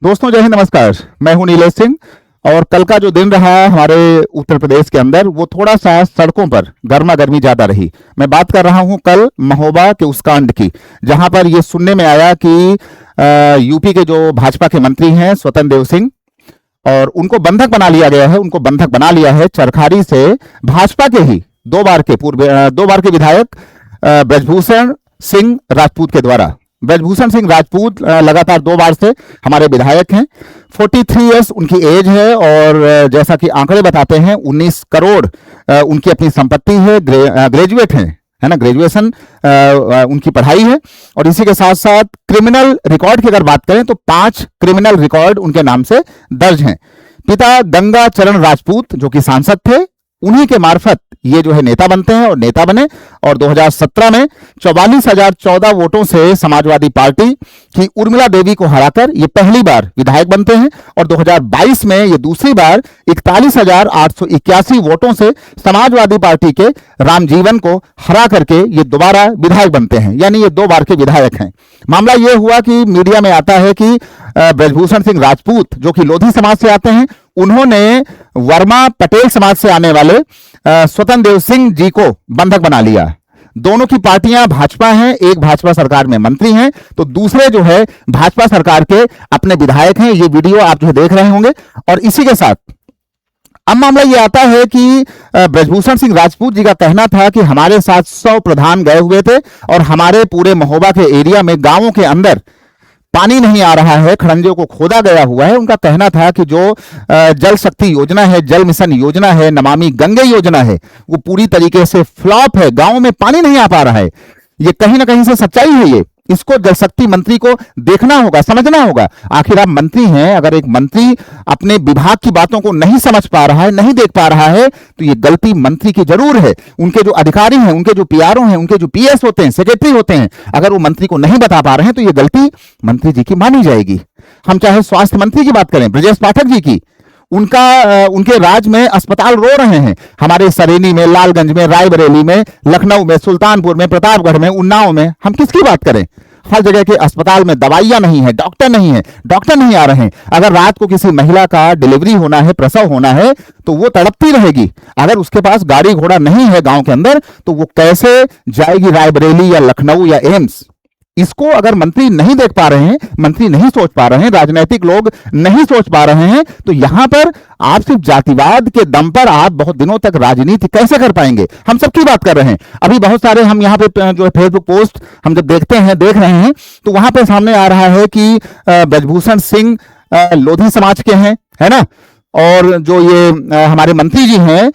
दोस्तों जय हिंद, नमस्कार। मैं हूं नीलेश सिंह। और कल का जो दिन रहा हमारे उत्तर प्रदेश के अंदर, वो थोड़ा सा सड़कों पर गर्मा गर्मी ज्यादा रही। मैं बात कर रहा हूं कल महोबा के उस कांड की, जहां पर ये सुनने में आया कि यूपी के जो भाजपा के मंत्री हैं स्वतंत्र देव सिंह, और उनको बंधक बना लिया गया है। उनको बंधक बना लिया है चरखारी से भाजपा के ही दो बार के विधायक ब्रजभूषण सिंह राजपूत के द्वारा। ब्रजभूषण सिंह राजपूत लगातार 2 बार से हमारे विधायक हैं। 43 ईयर्स उनकी एज है, और जैसा कि आंकड़े बताते हैं 19 करोड़ उनकी अपनी संपत्ति है। ग्रेजुएट हैं, है ना, ग्रेजुएशन उनकी पढ़ाई है। और इसी के साथ साथ क्रिमिनल रिकॉर्ड की अगर बात करें तो 5 क्रिमिनल रिकॉर्ड उनके नाम से दर्ज हैं। पिता गंगा चरण राजपूत जो कि सांसद थे, उन्हीं के मार्फत ये जो है नेता बनते हैं और नेता बने। और 2017 में 44,014 वोटों से समाजवादी पार्टी की उर्मिला देवी को हराकर ये पहली बार विधायक बनते हैं। और 2022 में ये दूसरी बार 41,881 वोटों से समाजवादी पार्टी के रामजीवन को हरा करके ये दोबारा विधायक बनते हैं, यानी ये 2 बार के विधायक हैं। मामला ये हुआ कि मीडिया में आता है कि ब्रजभूषण सिंह राजपूत जो कि लोधी समाज से आते हैं, उन्होंने वर्मा पटेल समाज से आने वाले स्वतंत्र देव सिंह जी को बंधक बना लिया। दोनों की पार्टियां भाजपा हैं, एक भाजपा सरकार में मंत्री हैं, तो दूसरे जो है भाजपा सरकार के अपने विधायक हैं। ये वीडियो आप जो है देख रहे होंगे। और इसी के साथ अब मामला ये आता है कि ब्रजभूषण सिंह राजपूत जी का कहना था कि हमारे साथ 100 प्रधान गए हुए थे और हमारे पूरे महोबा के एरिया में, गांवों के अंदर पानी नहीं आ रहा है, खड़ंजों को खोदा गया हुआ है। उनका कहना था कि जो जल शक्ति योजना है, जल मिशन योजना है, नमामि गंगे योजना है, वो पूरी तरीके से फ्लॉप है। गांव में पानी नहीं आ पा रहा है। ये कहीं ना कहीं से सच्चाई है। ये इसको जल शक्ति मंत्री को देखना होगा, समझना होगा। आखिर आप मंत्री हैं, अगर एक मंत्री अपने विभाग की बातों को नहीं समझ पा रहा है, नहीं देख पा रहा है, तो ये गलती मंत्री की जरूर है। उनके जो अधिकारी हैं, उनके जो पीआरओ हैं, उनके जो पीएस होते हैं, सेक्रेटरी होते हैं, अगर वो मंत्री को नहीं बता पा रहे हैं तो ये गलती मंत्री जी की मानी जाएगी। हम चाहे स्वास्थ्य मंत्री की बात करें, ब्रजेश पाठक जी की, उनके राज्य में अस्पताल रो रहे हैं। हमारे सरेनी में, लालगंज में, रायबरेली में, लखनऊ में, सुल्तानपुर में, प्रतापगढ़ में, उन्नाव में, हम किसकी बात करें? हर जगह के अस्पताल में दवाइयां नहीं है, डॉक्टर नहीं है, डॉक्टर नहीं आ रहे हैं। अगर रात को किसी महिला का डिलीवरी होना है, प्रसव होना है, तो वो तड़पती रहेगी। अगर उसके पास गाड़ी घोड़ा नहीं है गांव के अंदर, तो वो कैसे जाएगी रायबरेली या लखनऊ या एम्स? इसको अगर मंत्री नहीं देख पा रहे हैं, मंत्री नहीं सोच पा रहे हैं, राजनीतिक लोग नहीं सोच पा रहे हैं, तो यहां पर आप सिर्फ जातिवाद के दम पर आप बहुत दिनों तक राजनीति कैसे कर पाएंगे? हम सबकी बात कर रहे हैं। अभी बहुत सारे हम यहाँ पे जो फेसबुक पोस्ट हम जब देख रहे हैं, तो वहां पे सामने आ रहा है कि ब्रजभूषण सिंह लोधी समाज के हैं, है ना, और जो ये हमारे मंत्री जी हैं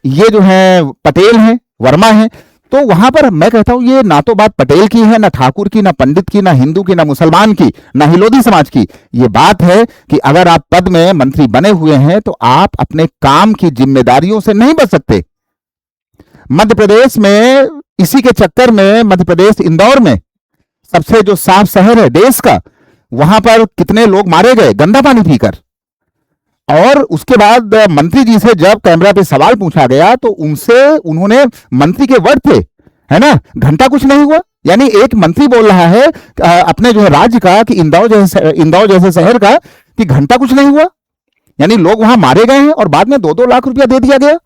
ये जो है पटेल हैं, वर्मा हैं। तो वहां पर मैं कहता हूं ये ना तो बात पटेल की है, ना ठाकुर की, ना पंडित की, ना हिंदू की, ना मुसलमान की, ना ही लोधी समाज की। ये बात है कि अगर आप पद में मंत्री बने हुए हैं तो आप अपने काम की जिम्मेदारियों से नहीं बच सकते। मध्य प्रदेश में इसी के चक्कर में, मध्य प्रदेश इंदौर में सबसे जो साफ शहर है देश का, वहां पर कितने लोग मारे गए गंदा पानी पीकर। और उसके बाद मंत्री जी से जब कैमरा पे सवाल पूछा गया तो उन्होंने मंत्री के वर्ड थे, है ना, घंटा कुछ नहीं हुआ। यानी एक मंत्री बोल रहा है अपने जो है राज्य का कि इंदौर जैसे शहर का, कि घंटा कुछ नहीं हुआ। यानी लोग वहां मारे गए हैं और बाद में 2-2 लाख रुपया दे दिया गया।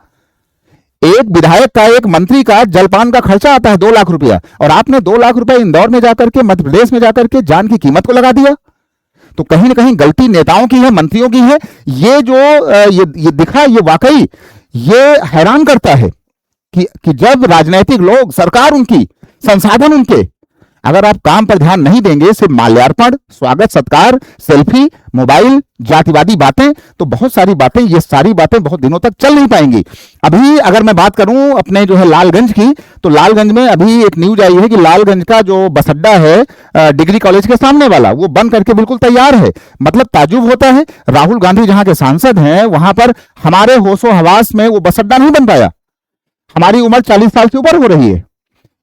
एक विधायक का, एक मंत्री का जलपान का खर्चा आता है 2 लाख रुपया, और आपने 2 लाख रुपया इंदौर में जाकर के, मध्य प्रदेश में जाकर के जान की कीमत को लगा दिया। तो कहीं ना कहीं गलती नेताओं की है, मंत्रियों की है। ये जो ये दिखा, ये वाकई ये हैरान करता है कि जब राजनीतिक लोग, सरकार उनकी, संसाधन उनके, अगर आप काम पर ध्यान नहीं देंगे, सिर्फ माल्यार्पण, स्वागत सत्कार, सेल्फी, मोबाइल, जातिवादी बातें, तो बहुत सारी बातें, ये सारी बातें बहुत दिनों तक चल नहीं पाएंगी। अभी अगर मैं बात करूं अपने जो है लालगंज की, तो लालगंज में अभी एक न्यूज आई है कि लालगंज का जो बस अड्डा है डिग्री कॉलेज के सामने वाला, वो बन करके बिल्कुल तैयार है। मतलब ताजुब होता है, राहुल गांधी जहां के सांसद हैं, वहां पर हमारे होशो हवास में वो बस अड्डा नहीं बन पाया। हमारी उम्र 40 साल से ऊपर हो रही है।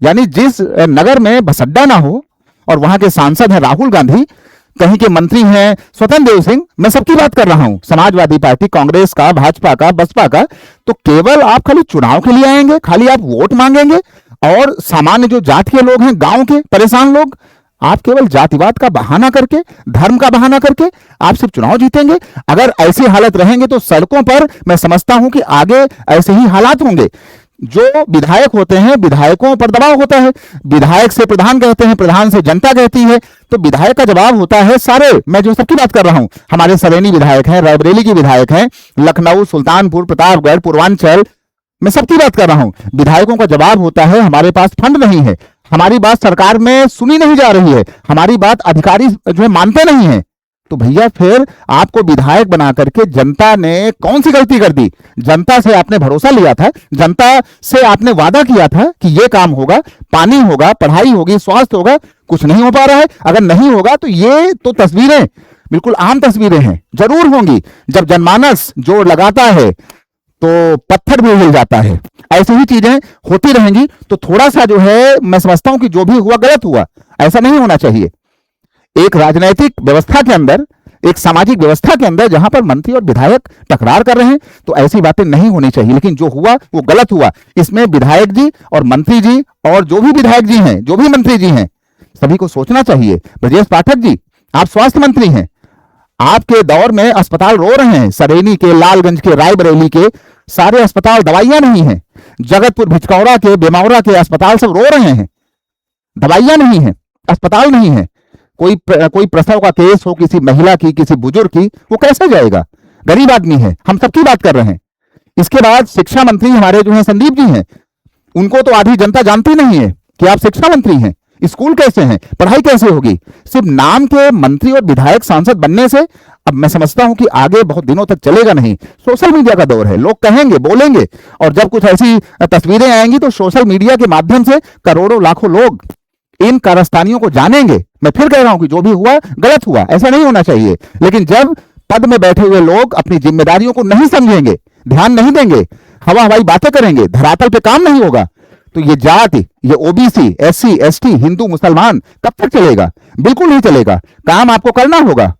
यानी जिस नगर में बस अड्डा ना हो, और वहां के सांसद हैं राहुल गांधी, कहीं के मंत्री हैं स्वतंत्र देव सिंह, मैं सबकी बात कर रहा हूं, समाजवादी पार्टी, कांग्रेस का, भाजपा का, बसपा का, तो केवल आप खाली चुनाव के लिए आएंगे, खाली आप वोट मांगेंगे, और सामान्य जो जात के लोग हैं, गांव के परेशान लोग, आप केवल जातिवाद का बहाना करके, धर्म का बहाना करके आप सिर्फ चुनाव जीतेंगे। अगर ऐसी हालत रहेंगे तो सड़कों पर मैं समझता हूं कि आगे ऐसे ही हालात होंगे। जो विधायक होते हैं, विधायकों पर दबाव होता है, विधायक से प्रधान कहते हैं, प्रधान से जनता कहती है, तो विधायक का जवाब होता है सारे, मैं जो सबकी बात कर रहा हूं, हमारे सरेनी विधायक हैं, रायबरेली के विधायक हैं, लखनऊ, सुल्तानपुर, प्रतापगढ़, पूर्वांचल, मैं सबकी बात कर रहा हूं। विधायकों का जवाब होता है हमारे पास फंड नहीं है, हमारी बात सरकार में सुनी नहीं जा रही है, हमारी बात अधिकारी जो है मानते नहीं है। तो भैया फिर आपको विधायक बना करके जनता ने कौन सी गलती कर दी? जनता से आपने भरोसा लिया था, जनता से आपने वादा किया था कि ये काम होगा, पानी होगा, पढ़ाई होगी, स्वास्थ्य होगा, कुछ नहीं हो पा रहा है। अगर नहीं होगा तो ये तो तस्वीरें बिल्कुल आम तस्वीरें हैं, जरूर होंगी। जब जनमानस जोर लगाता है तो पत्थर भी हिल जाता है। ऐसी ही चीजें होती रहेंगी। तो थोड़ा सा जो है मैं समझता हूं कि जो भी हुआ गलत हुआ, ऐसा नहीं होना चाहिए। एक राजनीतिक व्यवस्था के अंदर, एक सामाजिक व्यवस्था के अंदर जहां पर मंत्री और विधायक टकरार कर रहे हैं तो ऐसी बातें नहीं होनी चाहिए। लेकिन जो हुआ वो गलत हुआ। इसमें विधायक जी और मंत्री जी और जो भी विधायक जी हैं, जो भी मंत्री जी हैं, सभी को सोचना चाहिए। ब्रजेश पाठक जी, आप स्वास्थ्य मंत्री हैं, आपके दौर में अस्पताल रो रहे हैं। सरेनी के, लालगंज के, रायबरेली के सारे अस्पताल, दवाइयां नहीं है। जगतपुर, भिचकौड़ा के, बेमौरा के अस्पताल सब रो रहे हैं, दवाइयां नहीं है, अस्पताल नहीं है। कोई प्रसव का केस हो किसी महिला की, किसी बुजुर्ग की, वो कैसे जाएगा? गरीब आदमी है। हम सबकी बात कर रहे हैं। इसके बाद शिक्षा मंत्री हमारे जो है संदीप जी हैं, उनको तो आधी जनता जानती नहीं है कि आप शिक्षा मंत्री हैं। स्कूल कैसे हैं, पढ़ाई कैसे होगी? सिर्फ नाम के मंत्री और विधायक सांसद बनने से अब मैं समझता हूं कि आगे बहुत दिनों तक चलेगा नहीं। सोशल मीडिया का दौर है, लोग कहेंगे, बोलेंगे, और जब कुछ ऐसी तस्वीरें आएंगी तो सोशल मीडिया के माध्यम से करोड़ों लाखों लोग इन कारस्तानियों को जानेंगे। मैं फिर कह रहा हूं कि जो भी हुआ गलत हुआ, ऐसा नहीं होना चाहिए। लेकिन जब पद में बैठे हुए लोग अपनी जिम्मेदारियों को नहीं समझेंगे, ध्यान नहीं देंगे, हवा हवाई बातें करेंगे, धरातल पे काम नहीं होगा, तो ये जाति, ये ओबीसी, एससी, एसटी, हिंदू, मुसलमान कब तक चलेगा? बिल्कुल नहीं चलेगा। काम आपको करना होगा,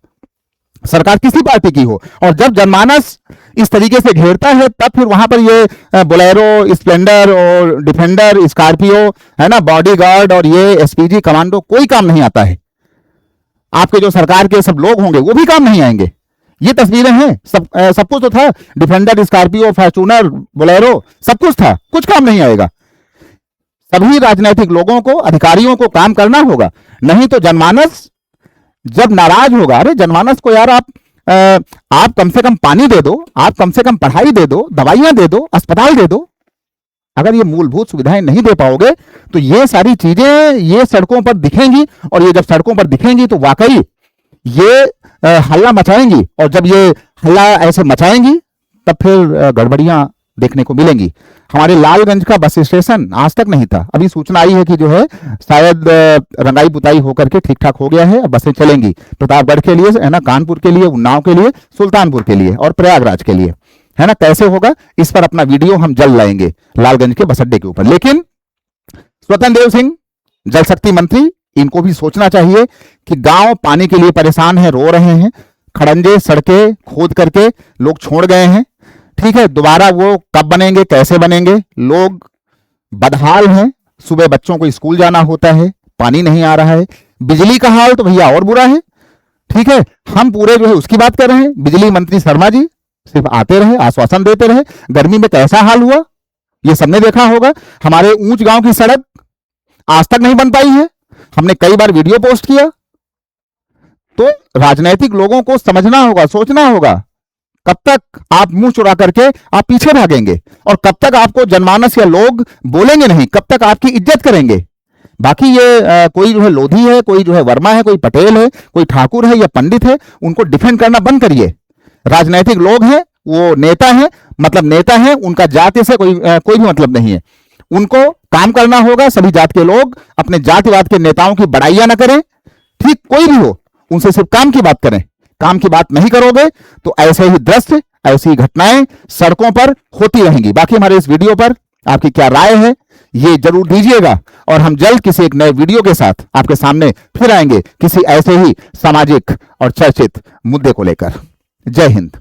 सरकार किसी पार्टी की हो। और जब जनमानस इस तरीके से घेरता है तब फिर वहां पर ये बोलेरो, स्प्लेंडर और डिफेंडर, स्कॉर्पियो, है ना, बॉडीगार्ड और ये एसपीजी, कमांडो, कोई काम नहीं आता है। आपके जो सरकार के सब लोग होंगे वो भी काम नहीं आएंगे। ये तस्वीरें हैं, सब कुछ तो था, डिफेंडर, स्कॉर्पियो, फॉर्च्यूनर, बोलेरो, सब कुछ था, कुछ काम नहीं आएगा। सभी राजनीतिक लोगों को, अधिकारियों को काम करना होगा, नहीं तो जनमानस जब नाराज होगा, अरे जनमानस को यार आप कम से कम पानी दे दो, आप कम से कम पढ़ाई दे दो, दवाइयां दे दो, अस्पताल दे दो। अगर ये मूलभूत सुविधाएं नहीं दे पाओगे तो ये सारी चीजें ये सड़कों पर दिखेंगी, और ये जब सड़कों पर दिखेंगी तो वाकई ये हल्ला मचाएंगी, और जब ये हल्ला ऐसे मचाएंगी तब फिर गड़बड़ियां देखने को मिलेंगी। हमारे लालगंज का बस स्टेशन आज तक नहीं था, अभी सूचना आई है कि जो है शायद रंगाई पुताई होकर के ठीक ठाक हो गया है, अब बसें चलेंगी प्रतापगढ़ के लिए, है ना, कानपुर के लिए, उन्नाव के लिए, सुल्तानपुर के लिए और प्रयागराज के लिए, है ना। कैसे होगा इस पर अपना वीडियो हम जल्द लाएंगे लालगंज के बस अड्डे के ऊपर। लेकिन स्वतंत्र देव सिंह जल शक्ति मंत्री, इनको भी सोचना चाहिए कि गांव पानी के लिए परेशान है, रो रहे हैं, खड़ंजे सड़कें खोद करके लोग छोड़ गए हैं, ठीक है, दोबारा वो कब बनेंगे, कैसे बनेंगे? लोग बदहाल हैं, सुबह बच्चों को स्कूल जाना होता है, पानी नहीं आ रहा है, बिजली का हाल तो भैया और बुरा है, ठीक है। हम पूरे जो है उसकी बात कर रहे हैं। बिजली मंत्री शर्मा जी सिर्फ आते रहे, आश्वासन देते रहे। गर्मी में कैसा हाल हुआ ये सबने देखा होगा। हमारे ऊंच गांव की सड़क आज तक नहीं बन पाई है, हमने कई बार वीडियो पोस्ट किया। तो राजनीतिक लोगों को समझना होगा, सोचना होगा, कब तक आप मुंह चुरा करके आप पीछे भागेंगे, और कब तक आपको जनमानस या लोग बोलेंगे नहीं, कब तक आपकी इज्जत करेंगे? बाकी ये कोई जो है लोधी है, कोई जो है वर्मा है, कोई पटेल है, कोई ठाकुर है या पंडित है, उनको डिफेंड करना बंद करिए। राजनीतिक लोग हैं, वो नेता हैं, मतलब नेता हैं, उनका जाति से कोई भी मतलब नहीं है। उनको काम करना होगा। सभी जात के लोग अपने जातिवाद के नेताओं की बड़ाइयां ना करें, ठीक, कोई भी हो, उनसे सिर्फ काम की बात करें। काम की बात नहीं करोगे तो ऐसे ही दृश्य, ऐसी घटनाएं सड़कों पर होती रहेंगी। बाकी हमारे इस वीडियो पर आपकी क्या राय है ये जरूर दीजिएगा, और हम जल्द किसी एक नए वीडियो के साथ आपके सामने फिर आएंगे किसी ऐसे ही सामाजिक और चर्चित मुद्दे को लेकर। जय हिंद।